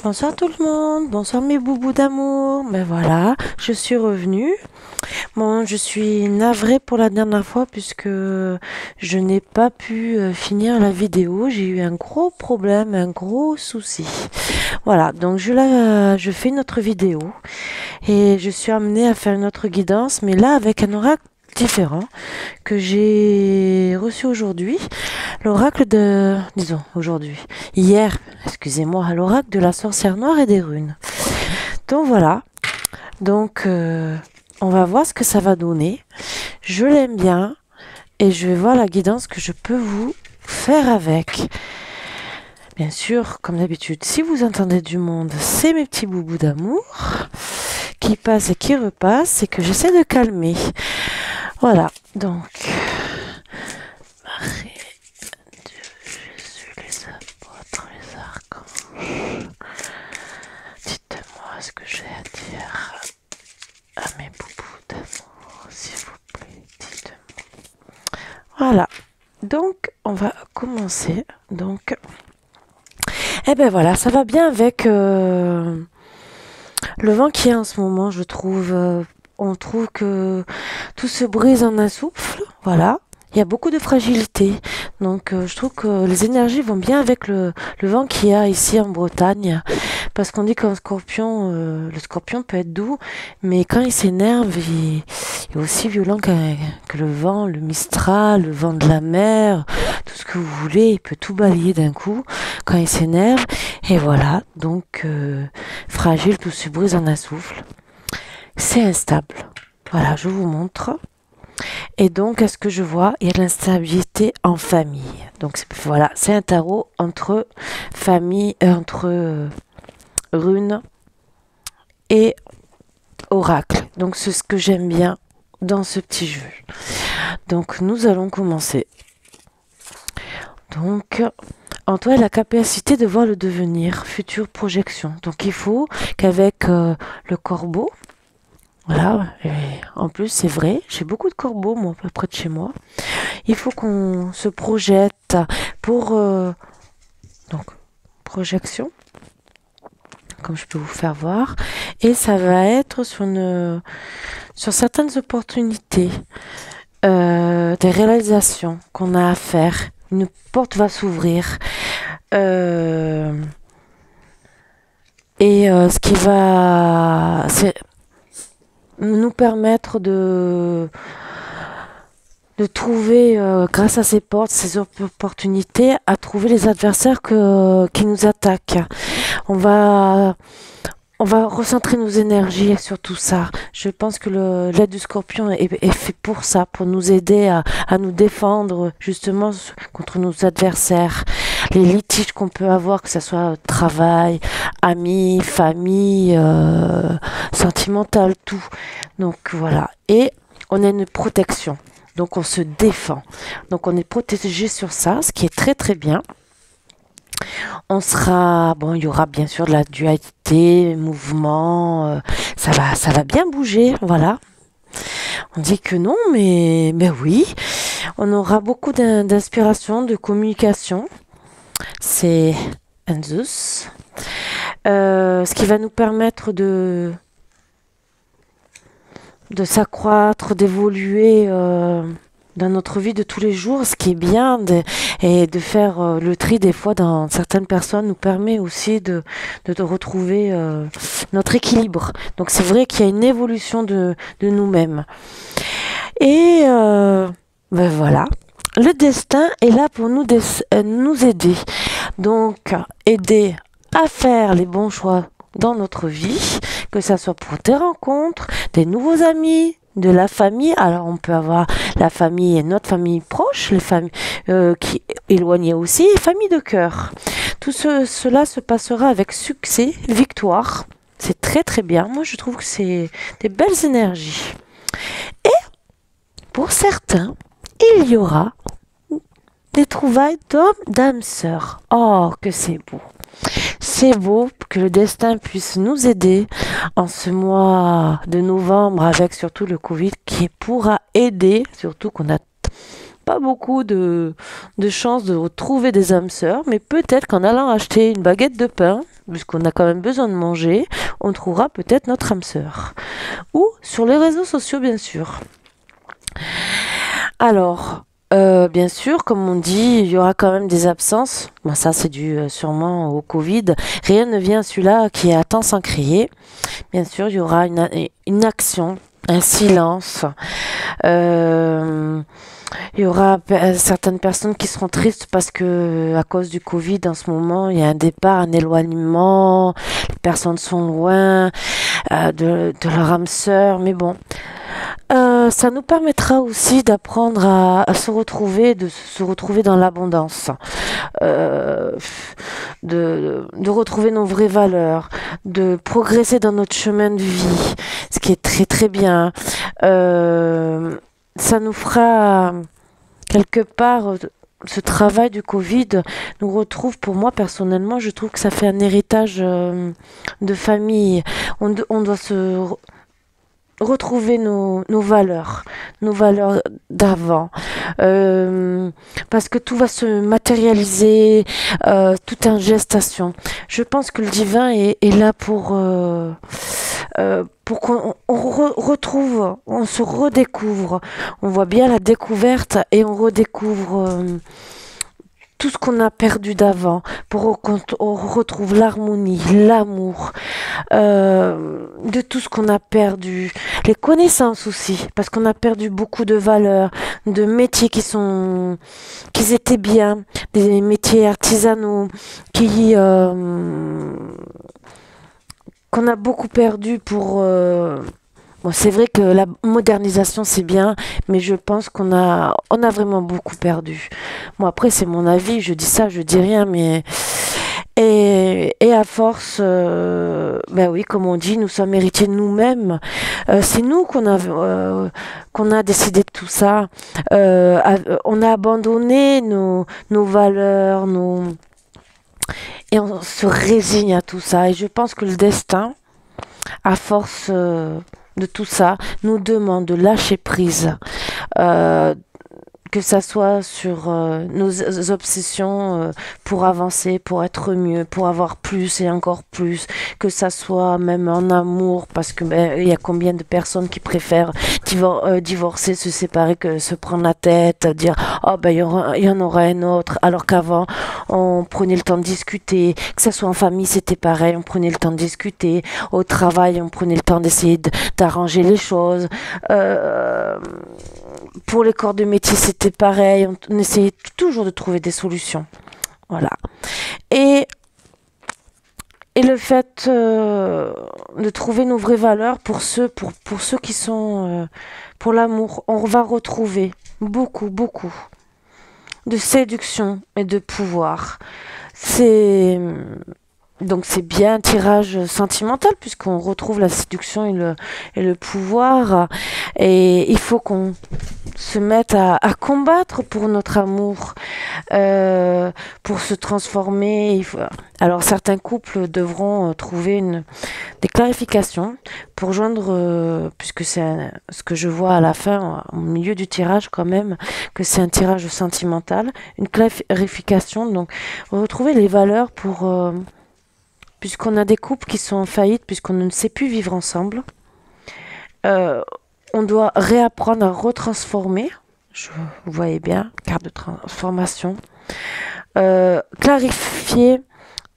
Bonsoir tout le monde, bonsoir mes boubous d'amour. Ben voilà, je suis revenue. Bon, je suis navrée pour la dernière fois puisque je n'ai pas pu finir la vidéo. J'ai eu un gros problème, un gros souci. Voilà, donc je fais une autre vidéo et je suis amenée à faire une autre guidance, mais là avec un oracle différent que j'ai reçu aujourd'hui. L'oracle de... Disons, aujourd'hui. Hier, excusez-moi, l'oracle de la sorcière noire et des runes. Donc voilà. Donc, on va voir ce que ça va donner. Je l'aime bien. Et je vais voir la guidance que je peux vous faire avec. Bien sûr, comme d'habitude, si vous entendez du monde, c'est mes petits boubous d'amour qui passent et qui repassent et que j'essaie de calmer. Voilà. Donc... Marie, Dieu, Jésus, les apôtres, les archanges. Dites-moi ce que j'ai à dire à mes boubous d'amour, s'il vous plaît, dites-moi. Voilà, donc on va commencer. Donc, eh ben voilà, ça va bien avec le vent qui est en ce moment, je trouve. On trouve que tout se brise en un souffle, voilà. Il y a beaucoup de fragilité, donc je trouve que les énergies vont bien avec le vent qu'il y a ici en Bretagne, parce qu'on dit qu'un scorpion, le scorpion peut être doux, mais quand il s'énerve, il est aussi violent que le vent, le mistral, le vent de la mer, tout ce que vous voulez, il peut tout balayer d'un coup quand il s'énerve, et voilà, donc fragile, tout se brise en un souffle. C'est instable, voilà, je vous montre. Et donc, est-ce que je vois? Il y a de l'instabilité en famille. Donc, voilà, c'est un tarot entre famille, entre runes et oracle. Donc, c'est ce que j'aime bien dans ce petit jeu. Donc, nous allons commencer. Donc, en toi, la capacité de voir le devenir, future projection. Donc, il faut qu'avec le corbeau, voilà, et en plus c'est vrai, j'ai beaucoup de corbeaux moi à peu près de chez moi. Il faut qu'on se projette pour donc projection, comme je peux vous faire voir, et ça va être sur certaines opportunités, des réalisations qu'on a à faire. Une porte va s'ouvrir. Ce qui va nous permettre de trouver, grâce à ces portes, ces opportunités, à trouver les adversaires qui nous attaquent. On va recentrer nos énergies sur tout ça. Je pense que l'aide du scorpion est fait pour ça, pour nous aider à nous défendre justement contre nos adversaires. Les litiges qu'on peut avoir, que ce soit travail, amis, famille, sentimental, tout. Donc voilà. Et on a une protection. Donc on se défend. Donc on est protégé sur ça, ce qui est très très bien. On sera, bon, il y aura bien sûr de la dualité, mouvement, ça va bien bouger, voilà. On dit que non, mais oui. On aura beaucoup d'inspiration, de communication. C'est un Zeus. Ce qui va nous permettre de s'accroître, d'évoluer dans notre vie de tous les jours, ce qui est bien, et de faire le tri des fois dans certaines personnes nous permet aussi de retrouver notre équilibre. Donc c'est vrai qu'il y a une évolution de nous-mêmes. Et ben voilà, le destin est là pour nous aider. Donc aider à faire les bons choix dans notre vie, que ça soit pour des rencontres, des nouveaux amis, de la famille. Alors on peut avoir la famille et notre famille proche, les familles qui éloignées aussi, et famille de cœur. Tout cela se passera avec succès, victoire. C'est très très bien. Moi je trouve que c'est des belles énergies. Et pour certains, il y aura des trouvailles d'hommes, d'âmes sœurs. Oh, que c'est beau. C'est beau que le destin puisse nous aider en ce mois de novembre avec surtout le Covid qui pourra aider, surtout qu'on a pas beaucoup de chances de trouver des âmes sœurs, mais peut-être qu'en allant acheter une baguette de pain, puisqu'on a quand même besoin de manger, on trouvera peut-être notre âme sœur. Ou sur les réseaux sociaux, bien sûr. Alors, bien sûr, comme on dit, il y aura quand même des absences. Bon, ça, c'est dû sûrement au Covid. Rien ne vient à celui-là qui attend sans crier. Bien sûr, il y aura une action, un silence. Euh, il y aura certaines personnes qui seront tristes parce que, à cause du Covid, en ce moment, il y a un départ, un éloignement. Les personnes sont loin de leur âme sœur. Mais bon. Ça nous permettra aussi d'apprendre à se retrouver, de se retrouver dans l'abondance, euh, de retrouver nos vraies valeurs, de progresser dans notre chemin de vie, ce qui est très très bien. Ça nous fera quelque part ce travail du Covid nous retrouve, pour moi personnellement, je trouve que ça fait un héritage de famille. On doit se retrouver nos valeurs d'avant. Parce que tout va se matérialiser, tout est en gestation. Je pense que le divin est là pour qu'on retrouve, on se redécouvre. On voit bien la découverte et on redécouvre tout ce qu'on a perdu d'avant, pour qu'on retrouve l'harmonie, l'amour, de tout ce qu'on a perdu, les connaissances aussi, parce qu'on a perdu beaucoup de valeurs, de métiers qui étaient bien, des métiers artisanaux, qu'on a beaucoup perdu pour. Bon, c'est vrai que la modernisation c'est bien, mais je pense on a vraiment beaucoup perdu. Bon, après c'est mon avis, je dis ça, je dis rien, mais et à force, ben oui, comme on dit, nous sommes héritiers de nous-mêmes. C'est nous qu'on a décidé de tout ça. On a abandonné nos valeurs, et on se résigne à tout ça. Et je pense que le destin, à force de tout ça, nous demande de lâcher prise. Euh, que ça soit sur nos obsessions pour avancer, pour être mieux, pour avoir plus et encore plus, que ça soit même en amour, parce que il y a combien de personnes qui préfèrent divorcer, se séparer que se prendre la tête, dire oh ben il y en aura un autre, alors qu'avant on prenait le temps de discuter, que ça soit en famille c'était pareil, on prenait le temps de discuter, au travail on prenait le temps d'essayer d'arranger les choses. Pour les corps de métier, c'était pareil. On essayait toujours de trouver des solutions. Voilà. Et, et le fait de trouver nos vraies valeurs pour ceux qui sont pour l'amour, on va retrouver beaucoup, beaucoup de séduction et de pouvoir. C'est donc c'est bien un tirage sentimental puisqu'on retrouve la séduction et le pouvoir. Et il faut qu'on se mette à combattre pour notre amour, pour se transformer. Alors certains couples devront trouver des clarifications pour joindre, puisque ce que je vois à la fin, au milieu du tirage quand même, que c'est un tirage sentimental, une clarification, donc retrouver les valeurs puisqu'on a des couples qui sont en faillite, puisqu'on ne sait plus vivre ensemble. Euh, on doit réapprendre à retransformer. Vous voyez bien, carte de transformation. Clarifier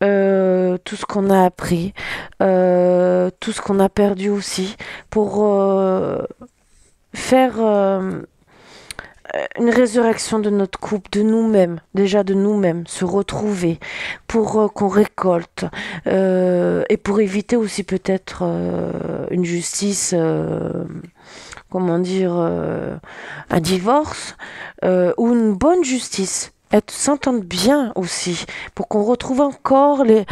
tout ce qu'on a appris, tout ce qu'on a perdu aussi, pour faire une résurrection de notre couple, de nous-mêmes, déjà de nous-mêmes, se retrouver, pour qu'on récolte, et pour éviter aussi peut-être une justice, comment dire, un divorce, ou une bonne justice, s'entendre bien aussi, pour qu'on retrouve encore les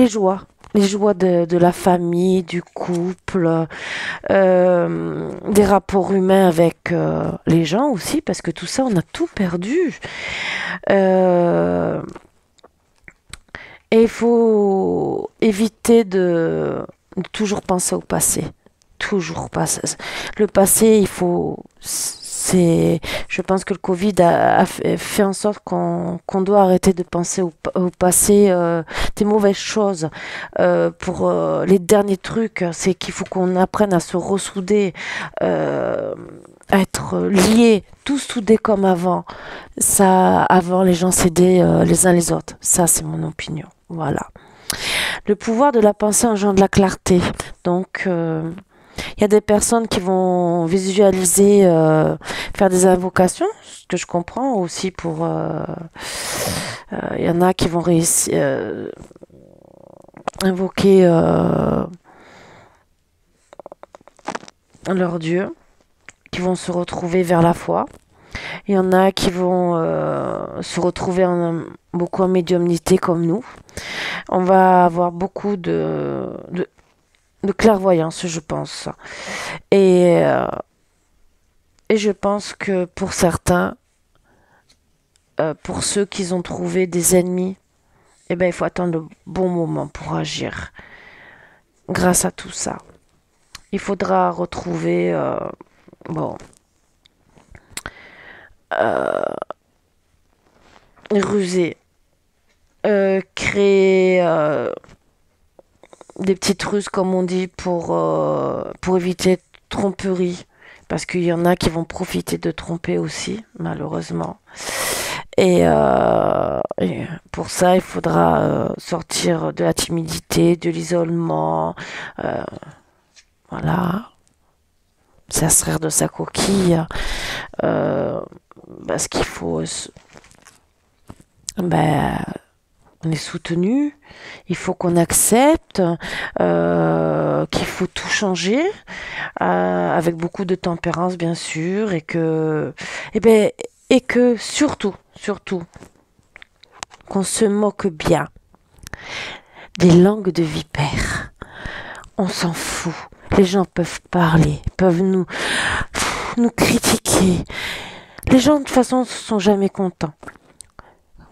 joies. Les joies de la famille, du couple, des rapports humains avec les gens aussi, parce que tout ça, on a tout perdu. Et il faut éviter de toujours penser au passé. Toujours passer. Le passé, Je pense que le Covid a fait en sorte qu'on doit arrêter de penser au passé, des mauvaises choses. Pour les derniers trucs, c'est qu'il faut qu'on apprenne à se ressouder, à être liés, tous soudés comme avant. Ça, avant, les gens s'aidaient les uns les autres. Ça, c'est mon opinion. Voilà. Le pouvoir de la pensée engendre de la clarté. Donc, il y a des personnes qui vont visualiser, faire des invocations, ce que je comprends aussi pour... Il y en a qui vont réussir, invoquer leur Dieu, qui vont se retrouver vers la foi. Il y en a qui vont se retrouver beaucoup en médiumnité comme nous. On va avoir beaucoup de clairvoyance, je pense. Et je pense que pour certains, pour ceux qui ont trouvé des ennemis, eh ben, il faut attendre le bon moment pour agir. Grâce à tout ça, il faudra retrouver, ruser, créer des petites ruses, comme on dit, pour éviter tromperie. Parce qu'il y en a qui vont profiter de tromper aussi, malheureusement. Et pour ça, il faudra sortir de la timidité, de l'isolement. Voilà. S'extraire de sa coquille. Parce qu'il faut... on est soutenu, il faut qu'on accepte qu'il faut tout changer, avec beaucoup de tempérance bien sûr, et que surtout qu'on se moque bien des langues de vipères. On s'en fout. Les gens peuvent parler, peuvent nous critiquer. Les gens de toute façon ne sont jamais contents.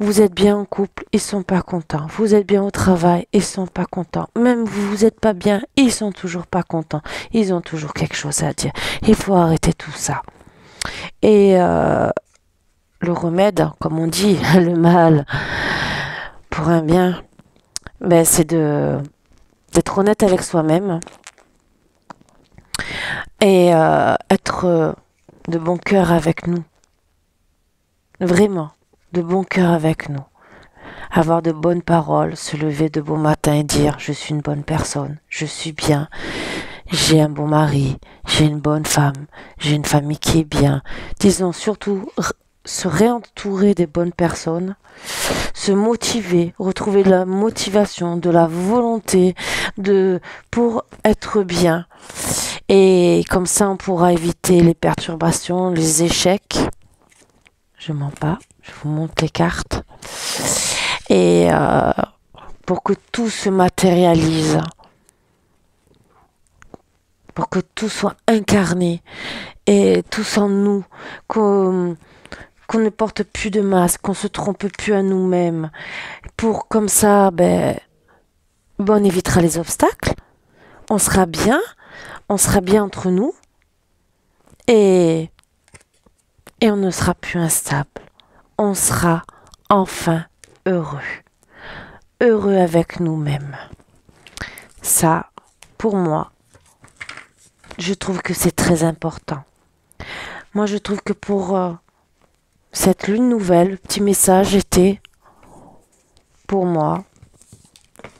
Vous êtes bien en couple, ils sont pas contents. Vous êtes bien au travail, ils sont pas contents. Même vous êtes pas bien, ils sont toujours pas contents. Ils ont toujours quelque chose à dire. Il faut arrêter tout ça. Et le remède, comme on dit, le mal pour un bien, c'est d'être honnête avec soi-même et être de bon cœur avec nous. Vraiment. De bon cœur avec nous, avoir de bonnes paroles, se lever de bon matin et dire je suis une bonne personne, je suis bien, j'ai un bon mari, j'ai une bonne femme, j'ai une famille qui est bien. Disons surtout se réentourer des bonnes personnes, se motiver, retrouver de la motivation, de la volonté pour être bien. Et comme ça on pourra éviter les perturbations, les échecs. Je mens pas. Je vous montre les cartes. Et pour que tout se matérialise. Pour que tout soit incarné. Et tout en nous. Qu'on ne porte plus de masque. Qu'on se trompe plus à nous-mêmes. Pour comme ça, on évitera les obstacles. On sera bien. On sera bien entre nous. Et on ne sera plus instable. On sera enfin heureux. Heureux avec nous-mêmes. Ça, pour moi, je trouve que c'est très important. Moi, je trouve que pour cette lune nouvelle, le petit message était, pour moi,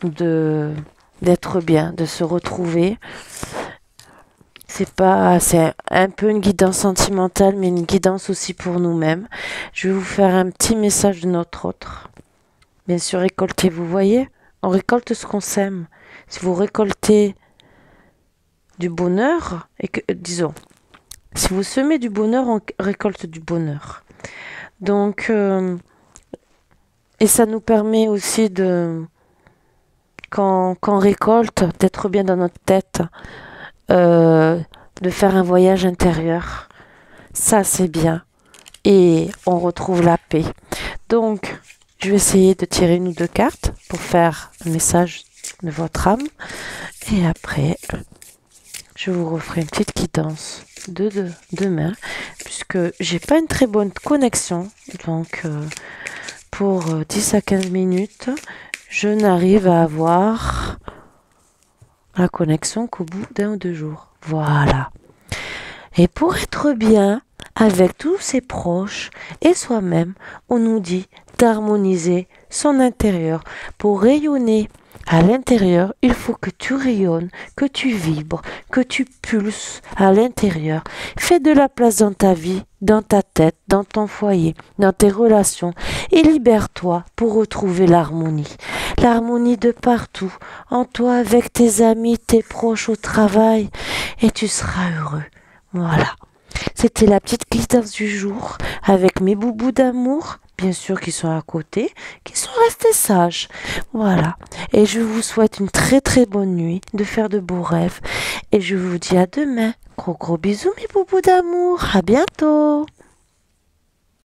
d'être bien, de se retrouver. C'est un peu une guidance sentimentale, mais une guidance aussi pour nous-mêmes. Je vais vous faire un petit message de notre autre. Bien sûr, récoltez, vous voyez, on récolte ce qu'on sème. Si vous récoltez du bonheur, disons, si vous semez du bonheur, on récolte du bonheur. Donc, et ça nous permet aussi quand on récolte, d'être bien dans notre tête, de faire un voyage intérieur. Ça, c'est bien. Et on retrouve la paix. Donc, je vais essayer de tirer une ou deux cartes pour faire un message de votre âme. Et après, je vous referai une petite quittance demain, puisque j'ai pas une très bonne connexion. Donc, pour 10 à 15 minutes, je n'arrive à avoir la connexion qu'au bout d'1 ou 2 jours. Voilà. Et pour être bien avec tous ses proches et soi-même, on nous dit d'harmoniser son intérieur. Pour rayonner à l'intérieur, il faut que tu rayonnes, que tu vibres, que tu pulses à l'intérieur. Fais de la place dans ta vie, dans ta tête, dans ton foyer, dans tes relations et libère-toi pour retrouver l'harmonie. L'harmonie de partout, en toi, avec tes amis, tes proches au travail, et tu seras heureux. Voilà. C'était la petite quittance du jour avec mes boubous d'amour, bien sûr qui sont à côté, qui sont restés sages. Voilà. Et je vous souhaite une très très bonne nuit, de faire de beaux rêves. Et je vous dis à demain. Gros bisous mes boubous d'amour. À bientôt.